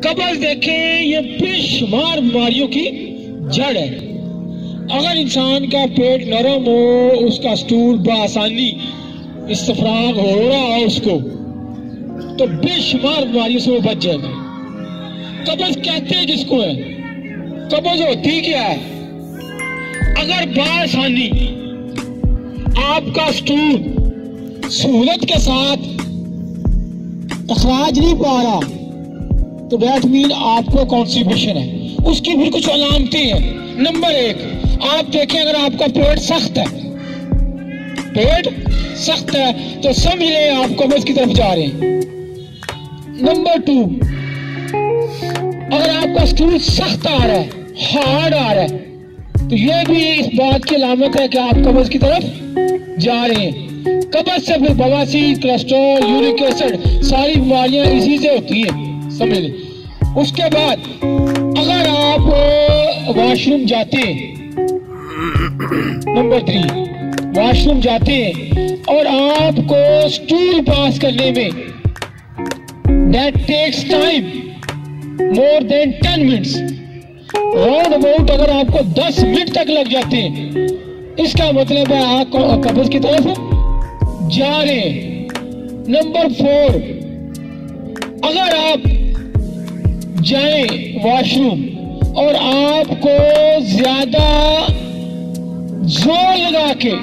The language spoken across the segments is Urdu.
قبض دیکھیں یہ بے شمار بیماریوں کی جڑ ہے. اگر انسان کا پیٹ نرم ہو، اس کا سٹول بآسانی استفراغ ہو رہا ہو اس کو، تو بے شمار بیماریوں سے وہ بچ جائے گا. قبض کہتے ہیں جس کو ہے. قبض ہوتی کیا ہے؟ اگر بآسانی آپ کا سٹول سہولت کے ساتھ اخراج نہیں پا رہا تو دیٹ مین آپ کو کانسٹیپیشن ہے. اس کی بھی کچھ علامتیں ہیں. نمبر 1، آپ دیکھیں اگر آپ کا پیٹ سخت ہے، پیٹ سخت ہے تو سمجھ لیں آپ قبض کی طرف جا رہے ہیں. نمبر 2، اگر آپ کا سٹول سخت آ رہا ہے، ہارڈ آ رہا ہے، تو یہ بھی اس بات کی علامت ہے کہ آپ قبض کی طرف جا رہے ہیں. قبض سے پھر بواسیر، کولیسٹرول، یورک ایسڈ، ساری بیماریاں اسی سے ہوتی ہیں، سمجھ لیں. اس کے بعد اگر آپ واش روم جاتے ہیں، نمبر 3، واش روم جاتے ہیں اور آپ کو سٹول پاس کرنے میں that takes time more than 10 minutes، round about اگر آپ کو 10 منٹ تک لگ جاتے ہیں، اس کا مطلب ہے آپ قبض کی طرف جا رہے ہیں. نمبر 4، اگر آپ جائیں واش روم اور آپ کو زیادہ زور لگا کے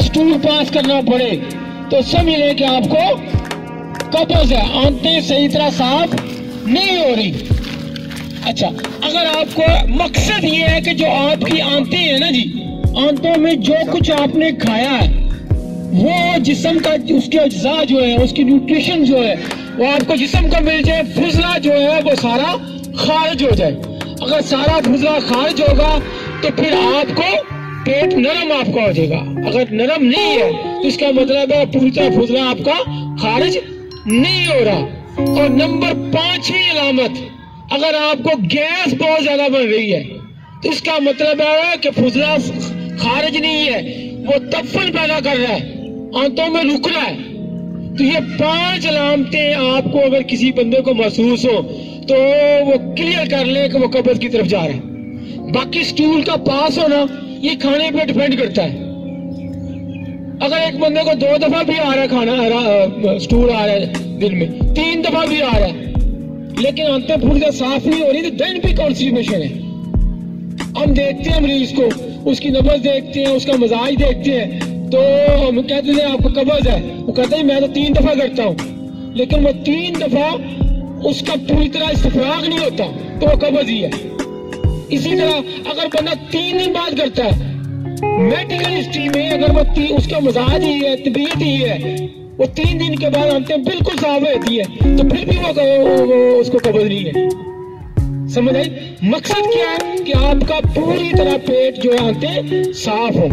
سٹول پاس کرنا پڑے تو سمجھ لیں کہ آپ کو قبض ہے. آنتیں صحیح طرح صاف نہیں ہو رہی. اچھا، اگر آپ کو مقصد یہ ہے کہ جو آپ کی آنتیں ہیں نا جی، آنتوں میں جو کچھ آپ نے کھایا ہے وہ جسم کا، اس کے اجزاء جو ہے، اس کی نیوٹریشن جو ہے وہ آپ کو جسم کا مل جائے، فضلہ جو ہے وہ سارا خارج ہو جائے. اگر سارا فضلہ خارج ہوگا تو پھر آپ کو پیٹ نرم آپ کا ہو جائے گا. اگر نرم نہیں ہے تو اس کا مطلب ہے پوری طرح فضلہ آپ کا خارج نہیں ہو رہا. اور نمبر 5ویں علامت، اگر آپ کو گیس بہت زیادہ بن رہی ہے تو اس کا مطلب ہے کہ فضلہ خارج نہیں ہے، وہ تفل پیدا کر رہا ہے، آنتوں میں رک رہا ہے. تو یہ 5 علامتیں آپ کو اگر کسی بندے کو محسوس ہو تو وہ کلیئر کر لے کہ وہ قبض کی طرف جا رہا ہے. باقی سٹول کا پاس ہونا یہ کھانے پہ ڈیپینڈ کرتا ہے. اگر ایک بندے کو 2 دفعہ بھی آ رہا ہے کھانا، سٹول آ رہا ہے دن میں 3 دفعہ بھی آ رہا ہے، لیکن آنتیں پوری طرح صاف نہیں ہو رہی تو دین بھی کانسٹیپیشن ہے. ہم دیکھتے ہیں مریض کو، اس کی نبض دیکھتے ہیں، اس کا مزاج دیکھتے ہیں، تو ہم کہتے ہیں آپ کو قبض ہے. وہ کہتے ہیں میں تو 3 دفعہ کرتا ہوں، لیکن وہ 3 دفعہ اس کا پوری طرح استفراغ نہیں ہوتا تو وہ قبض ہی ہے. اسی طرح اگر بندہ 3 دن بعد کرتا ہے، میڈیکل ہسٹری میں اگر وہ اس کا مزاج ہی ہے، طبیعت ہی ہے، وہ 3 دن کے بعد آنتیں بالکل صاف ہوتی ہے تو پھر بھی وہ اس کو قبض نہیں ہے. سمجھ آئی؟ مقصد کیا ہے کہ آپ کا پوری طرح پیٹ جو ہے آنتیں صاف ہو.